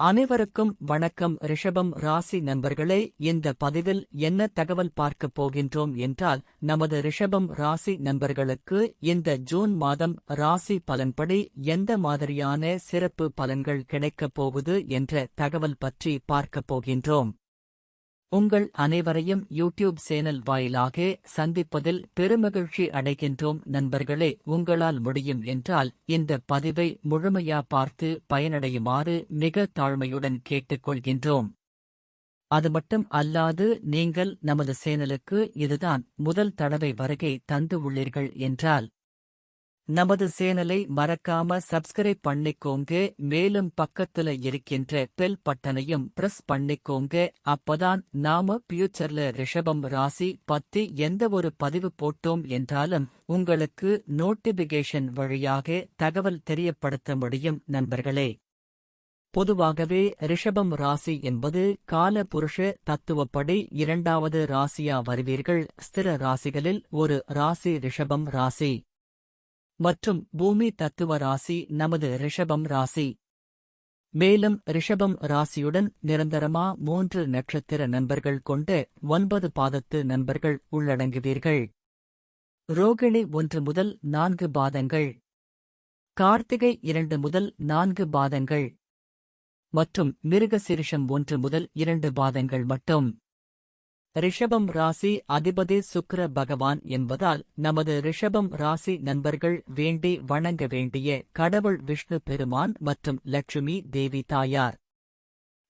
அனைவருக்கும் வணக்கம். ரிஷபம் ராசி நண்பர்களே, இந்த பதிவில் என்ன தகவல் பார்க்கப் போகின்றோம் என்றால், நமது ரிஷபம் ராசி நண்பர்களுக்கு இந்த ஜூன் மாதம் ராசி பலன்படி எந்த மாதிரியான சிறப்பு பலன்கள் கிடைக்கப் போகுது என்ற தகவல் பற்றி பார்க்கப் போகின்றோம். உங்கள் அனைவரையும் யூடியூப் சேனல் வாயிலாக சந்திப்பதில் பெருமகிழ்ச்சி அடைகின்றோம். நண்பர்களே, உங்களால் முடியும் என்றால் இந்த பதிவை முழுமையா பார்த்து பயனடையுமாறு மிக தாழ்மையுடன் கேட்டுக்கொள்கின்றோம். அது மட்டும் அல்லாது, நீங்கள் நமது சேனலுக்கு இதுதான் முதல் தடவை வருகை தந்து உள்ளீர்கள் என்றால் நமது சேனலை மறக்காம சப்ஸ்கிரைப் பண்ணிக்கோங்க. மேலும் பக்கத்துல இருக்கின்ற பெல் பட்டனையும் பிரஸ் பண்ணிக்கோங்க. அப்பதான் நாம ஃபியூச்சர்ல ரிஷபம் ராசி பத்தி எந்த ஒரு பதிவு போட்டோம் என்றாலும் உங்களுக்கு நோட்டிபிகேஷன் வழியாக தகவல் தெரியப்படுத்த முடியும். நண்பர்களே, பொதுவாகவே ரிஷபம் ராசி என்பது கால புருஷ தத்துவப்படி இரண்டாவது ராசியா வருவீர்கள். ஸ்திர ராசிகளில் ஒரு ராசி ரிஷபம் ராசி மற்றும் பூமி தத்துவ ராசி நமது ரிஷபம் ராசி. மேலும் ரிஷபம் ராசியுடன் நிரந்தரமா 3 நட்சத்திர நண்பர்கள் கொண்ட 9 பாதத்து நண்பர்கள் உள்ளடங்குவீர்கள். ரோகிணி 1 முதல் 4 பாதங்கள், கார்த்திகை 2 முதல் 4 பாதங்கள் மற்றும் மிருகசீரிஷம் 1 முதல் 2 பாதங்கள் மட்டும். ரிஷபம் ராசி அதிபதி சுக்கிர பகவான் என்பதால் நமது ரிஷபம் ராசி நண்பர்கள் வேண்டி வணங்க வேண்டிய கடவுள் விஷ்ணு பெருமான் மற்றும் லட்சுமி தேவி தாயார்.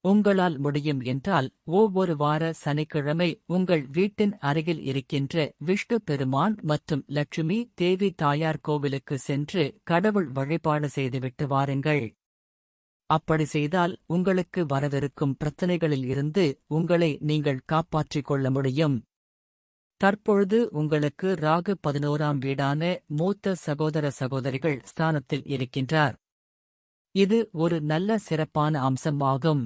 உங்களால் முடியும் என்றால் ஒவ்வொரு வார சனிக்கிழமை உங்கள் வீட்டின் அருகில் இருக்கின்ற விஷ்ணு பெருமான் மற்றும் லட்சுமி தேவி தாயார் கோவிலுக்கு சென்று கடவுள் வழிபாடு செய்துவிட்டு வாருங்கள். அப்படி செய்தால் உங்களுக்கு வரவிருக்கும் பிரச்சனைகளில் இருந்து உங்களை நீங்கள் காப்பாற்றிக் கொள்ள முடியும். தற்பொழுது உங்களுக்கு ராகு 11ஆம் வீடான மூத்த சகோதர சகோதரிகள் ஸ்தானத்தில் இருக்கின்றார். இது ஒரு நல்ல சிறப்பான அம்சமாகும்.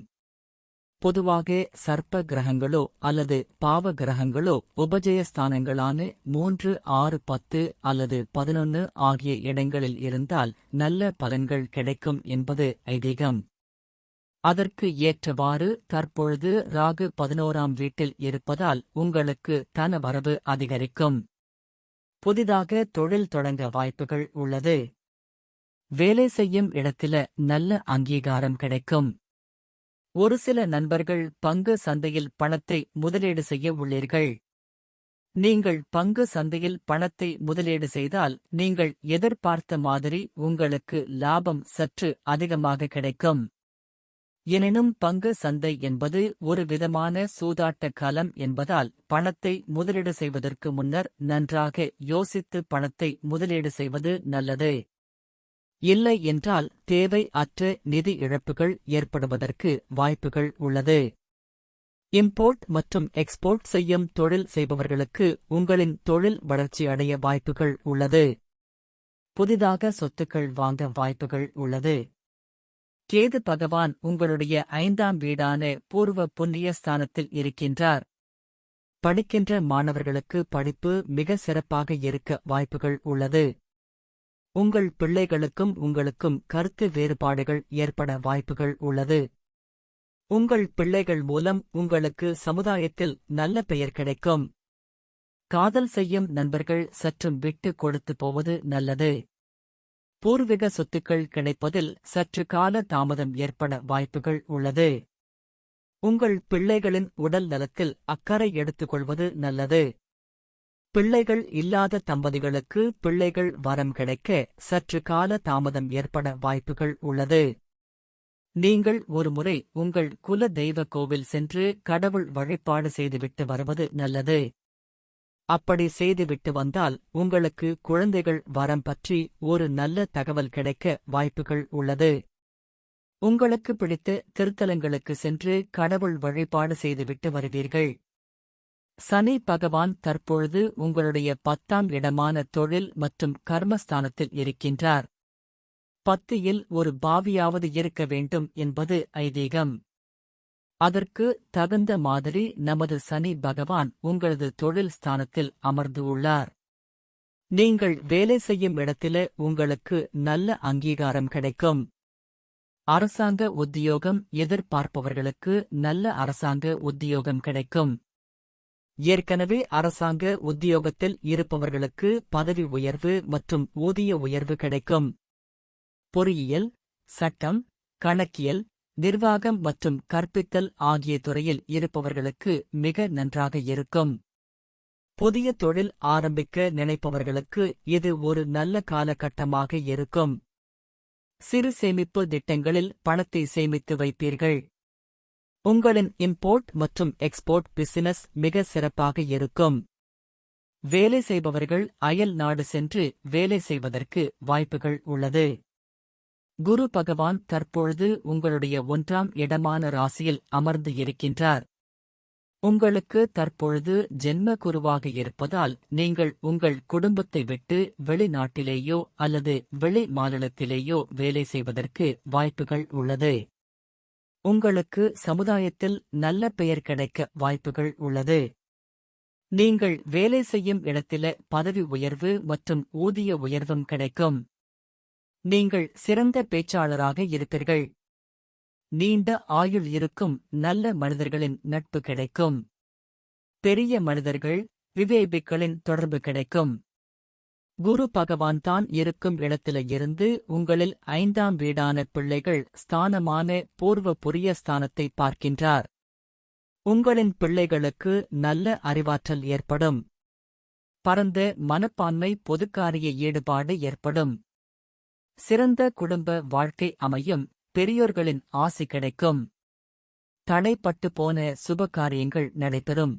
பொதுவாக சர்ப்ப கிரகங்களோ அல்லது பாவ கிரகங்களோ உபஜயஸ்தானங்களான 3, 6, 10 அல்லது 11 ஆகிய இடங்களில் இருந்தால் நல்ல பலன்கள் கிடைக்கும் என்பது ஐதீகம். அதற்கு ஏற்றவாறு தற்பொழுது ராகு 11ஆம் வீட்டில் இருப்பதால் உங்களுக்கு தன வரவு அதிகரிக்கும். புதிதாக தொழில் தொடங்க வாய்ப்புகள் உள்ளது. வேலை செய்யும் இடத்தில நல்ல அங்கீகாரம் கிடைக்கும். ஒரு சில நண்பர்கள் பங்கு சந்தையில் பணத்தை முதலீடு செய்ய உள்ளீர்கள். நீங்கள் பங்கு சந்தையில் பணத்தை முதலீடு செய்தால் நீங்கள் எதிர்பார்த்த மாதிரி உங்களுக்கு லாபம் சற்று அதிகமாக கிடைக்கும். எனினும் பங்கு சந்தை என்பது ஒரு விதமான சூதாட்ட களம் என்பதால் பணத்தை முதலீடு செய்வதற்கு முன்னர் நன்றாக யோசித்து பணத்தை முதலீடு செய்வது நல்லது. இல்லை என்றால் தேவை அற்ற நிதி இழப்புகள் ஏற்படுவதற்கு வாய்ப்புகள் உள்ளது. இம்போர்ட் மற்றும் எக்ஸ்போர்ட் செய்யும் தொழில் செய்பவர்களுக்கு உங்களின் தொழில் வளர்ச்சி அடைய வாய்ப்புகள் உள்ளது. புதிதாக சொத்துக்கள் வாங்க வாய்ப்புகள் உள்ளது. கேது பகவான் உங்களுடைய 5ஆம் வீடான பூர்வ புண்ணிய ஸ்தானத்தில் இருக்கின்றார். படிக்கின்ற மாணவர்களுக்கு படிப்பு மிக சிறப்பாக இருக்க வாய்ப்புகள் உள்ளது. உங்கள் பிள்ளைகளுக்கும் உங்களுக்கும் கருத்து வேறுபாடுகள் ஏற்பட வாய்ப்புகள் உள்ளது. உங்கள் பிள்ளைகள் மூலம் உங்களுக்கு சமுதாயத்தில் நல்ல பெயர் கிடைக்கும். காதல் செய்யும் நண்பர்கள் சற்றும் விட்டு கொடுத்து போவது நல்லது. பூர்வீக சொத்துக்கள் கிடைப்பதில் சற்று கால தாமதம் ஏற்பட வாய்ப்புகள் உள்ளது. உங்கள் பிள்ளைகளின் உடல் நலத்தில் அக்கறை எடுத்துக்கொள்வது நல்லது. பிள்ளைகள் இல்லாத தம்பதிகளுக்கு பிள்ளைகள் வரம் கிடைக்க சற்று கால தாமதம் ஏற்பட வாய்ப்புகள் உள்ளது. நீங்கள் ஒருமுறை உங்கள் குல தெய்வ கோவில் சென்று கடவுள் வழிபாடு செய்துவிட்டு வருவது நல்லது. அப்படி செய்துவிட்டு வந்தால் உங்களுக்கு குழந்தைகள் வரம் பற்றி ஒரு நல்ல தகவல் கிடைக்க வாய்ப்புகள் உள்ளது. உங்களுக்கு பிடித்த திருத்தலங்களுக்கு சென்று கடவுள் வழிபாடு செய்துவிட்டு வருவீர்கள். சனி பகவான் தற்பொழுது உங்களுடைய 10ஆம் இடமான தொழில் மற்றும் கர்மஸ்தானத்தில் இருக்கின்றார். 10ல் ஒரு பாவியாவது இருக்க வேண்டும் என்பது ஐதீகம். அதற்கு தகுந்த மாதிரி நமது சனி பகவான் உங்களது தொழில் ஸ்தானத்தில் அமர்ந்து உள்ளார். நீங்கள் வேலை செய்யும் இடத்தில உங்களுக்கு நல்ல அங்கீகாரம் கிடைக்கும். அரசாங்க உத்தியோகம் எதிர்பார்ப்பவர்களுக்கு நல்ல அரசாங்க உத்தியோகம் கிடைக்கும். ஏற்கனவே அரசாங்க உத்தியோகத்தில் இருப்பவர்களுக்கு பதவி உயர்வு மற்றும் ஊதிய உயர்வு கிடைக்கும். பொறியியல், சட்டம், கணக்கியல், நிர்வாகம் மற்றும் கற்பித்தல் ஆகிய துறையில் இருப்பவர்களுக்கு மிக நன்றாக இருக்கும். புதிய தொழில் ஆரம்பிக்க நினைப்பவர்களுக்கு இது ஒரு நல்ல காலகட்டமாக இருக்கும். சிறு சேமிப்பு திட்டங்களில் பணத்தை சேமித்து வைப்பீர்கள். உங்களின் இம்போர்ட் மற்றும் எக்ஸ்போர்ட் பிசினஸ் மிக சிறப்பாக இருக்கும். வேலை செய்பவர்கள் அயல் நாடு சென்று வேலை செய்வதற்கு வாய்ப்புகள் உள்ளது. குரு பகவான் தற்பொழுது உங்களுடைய 1ஆம் இடமான ராசியில் அமர்ந்து இருக்கின்றார். உங்களுக்கு தற்பொழுது ஜென்ம குருவாக இருப்பதால் நீங்கள் உங்கள் குடும்பத்தை விட்டு வெளிநாட்டிலேயோ அல்லது வெளி மாநிலத்திலேயோ வேலை செய்வதற்கு வாய்ப்புகள் உள்ளது. உங்களுக்கு சமுதாயத்தில் நல்ல பெயர் கிடைக்க வாய்ப்புகள் உள்ளது. நீங்கள் வேலை செய்யும் இடத்தில பதவி உயர்வு மற்றும் ஊதிய உயர்வும் கிடைக்கும். நீங்கள் சிறந்த பேச்சாளராக இருப்பீர்கள். நீண்ட ஆயுள் இருக்கும் நல்ல மனிதர்களின் நட்பு கிடைக்கும். பெரிய மனிதர்கள், விவேபிக்களின் தொடர்பு கிடைக்கும். குரு பகவான் தான் இருக்கும் இடத்தில இருந்து உங்களில் 5ஆம் வீடான பிள்ளைகள் ஸ்தானமான பூர்வ புரிய ஸ்தானத்தை பார்க்கின்றார். உங்களின் பிள்ளைகளுக்கு நல்ல அறிவாற்றல் ஏற்படும். பரந்த மனப்பான்மை, பொதுக்காரிய ஈடுபாடு ஏற்படும். சிறந்த குடும்ப வாழ்க்கை அமையும். பெரியோர்களின் ஆசி கிடைக்கும். தடைப்பட்டு போன சுபகாரியங்கள் நடைபெறும்.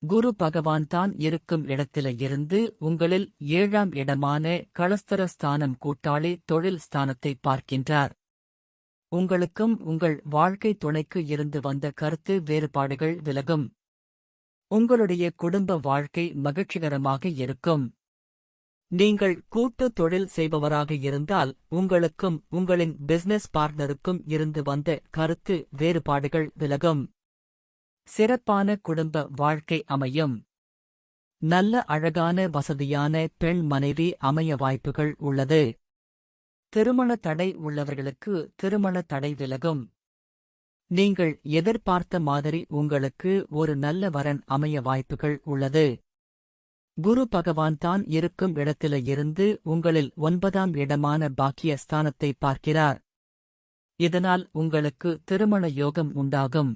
குரு பகவான் தான் இருக்கும் இடத்தில இருந்து உங்களில் 7ஆம் இடமான களஸ்தர ஸ்தானம் கூட்டாளி தொழில் ஸ்தானத்தை பார்க்கின்றார். உங்களுக்கும் உங்கள் வாழ்க்கை துணைக்கு இருந்து வந்த கருத்து வேறுபாடுகள் விலகும். உங்களுடைய குடும்ப வாழ்க்கை மகிழ்ச்சிகரமாக இருக்கும். நீங்கள் கூட்டு தொழில் செய்பவராக இருந்தால் உங்களுக்கும் உங்களின் பிசினஸ் பார்ட்னருக்கும் இருந்து வந்த கருத்து வேறுபாடுகள் விலகும். சிறப்பான குடும்ப வாழ்க்கை அமையும். நல்ல அழகான வசதியான பெண் மனைவி அமைய வாய்ப்புகள் உள்ளது. திருமண தடை உள்ளவர்களுக்கு திருமண தடை விலகும். நீங்கள் எதிர்பார்த்த மாதிரி உங்களுக்கு ஒரு நல்ல வரன் அமைய வாய்ப்புகள் உள்ளது. குரு பகவான் தான் இருக்கும் இடத்தில இருந்து உங்களில் 9ஆம் இடமான பாக்கிய ஸ்தானத்தை பார்க்கிறார். இதனால் உங்களுக்கு திருமண யோகம் உண்டாகும்.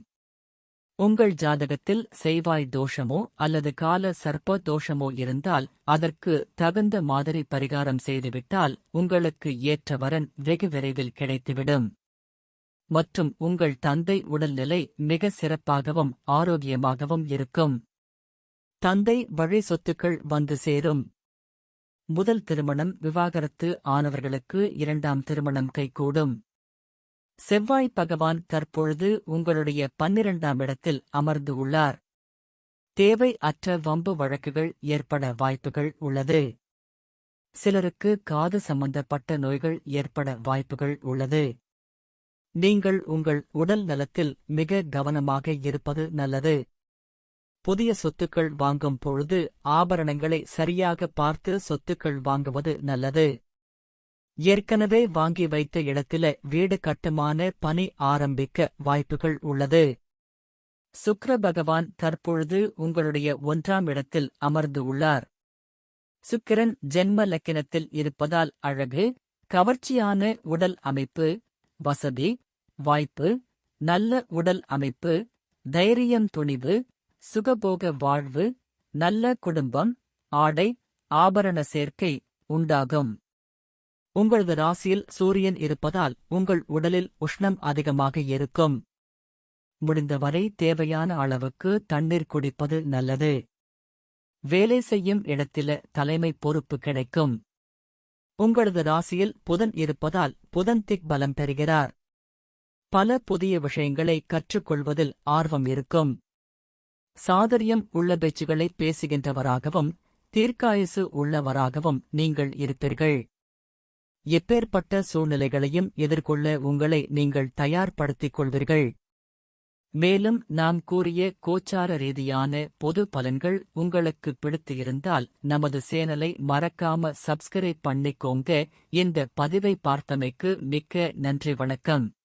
உங்கள் ஜாதகத்தில் செய்வாய் தோஷமோ அல்லது கால சர்ப்ப தோஷமோ இருந்தால் அதற்கு தகுந்த மாதிரி பரிகாரம் செய்துவிட்டால் உங்களுக்கு ஏற்ற வரன் வெகு விரைவில் கிடைத்துவிடும். மற்றும் உங்கள் தந்தை உடல்நிலை மிக சிறப்பாகவும் ஆரோக்கியமாகவும் இருக்கும். தந்தை வழி சொத்துக்கள் வந்து சேரும். முதல் திருமணம் விவாகரத்து ஆனவர்களுக்கு 2ஆம் திருமணம் கைகூடும். செவ்வாய் பகவான் தற்பொழுது உங்களுடைய 12ஆம் இடத்தில் அமர்ந்து உள்ளார். தேவை அற்ற வம்பு வழக்குகள் ஏற்பட வாய்ப்புகள் உள்ளது. சிலருக்கு காது சம்பந்தப்பட்ட நோய்கள் ஏற்பட வாய்ப்புகள் உள்ளது. நீங்கள் உங்கள் உடல் நலத்தில் மிக கவனமாக இருப்பது நல்லது. புதிய சொத்துக்கள் வாங்கும் பொழுது ஆபரணங்களை சரியாக பார்த்து சொத்துக்கள் வாங்குவது நல்லது. ஏற்கனவே வாங்கி வைத்த இடத்தில வீடு கட்டுமான பணி ஆரம்பிக்க வாய்ப்புகள் உள்ளது. சுக்கிர பகவான் தற்பொழுது உங்களுடைய 1ஆம் இடத்தில் அமர்ந்து உள்ளார். சுக்கிரன் ஜென்ம லக்கினத்தில் இருப்பதால் அழகு, கவர்ச்சியான உடல் அமைப்பு, வசதி, வாய்ப்பு, நல்ல உடல் அமைப்பு, தைரியம், துணிவு, சுகபோக வாழ்வு, நல்ல குடும்பம், ஆடை, ஆபரண சேர்க்கை உண்டாகும். உங்களது ராசியில் சூரியன் இருப்பதால் உங்கள் உடலில் உஷ்ணம் அதிகமாக இருக்கும். முடிந்தவரை தேவையான அளவுக்கு தண்ணீர் குடிப்பது நல்லது. வேலை செய்யும் இடத்தில தலைமை பொறுப்பு கிடைக்கும். உங்களது ராசியில் புதன் இருப்பதால் புதன் திக்பலம் பெறுகிறார். பல புதிய விஷயங்களை கற்றுக்கொள்வதில் ஆர்வம் இருக்கும். சாதுரியம் உள்ள பேச்சுகளை பேசுகின்றவராகவும் தீர்க்காயுசு உள்ளவராகவும் நீங்கள் இருப்பீர்கள். எப்பேற்பட்ட சூழ்நிலைகளையும் எதிர்கொள்ள உங்களை நீங்கள் தயார்படுத்திக் கொள்வீர்கள். மேலும் நாம் கூறிய கோச்சார ரீதியான பொது பலன்கள் உங்களுக்கு பிடித்து இருந்தால் நமது சேனலை மறக்காம சப்ஸ்கிரைப் பண்ணிக்கோங்க. இந்த பதிவை பார்த்தமைக்கு மிக்க நன்றி. வணக்கம்.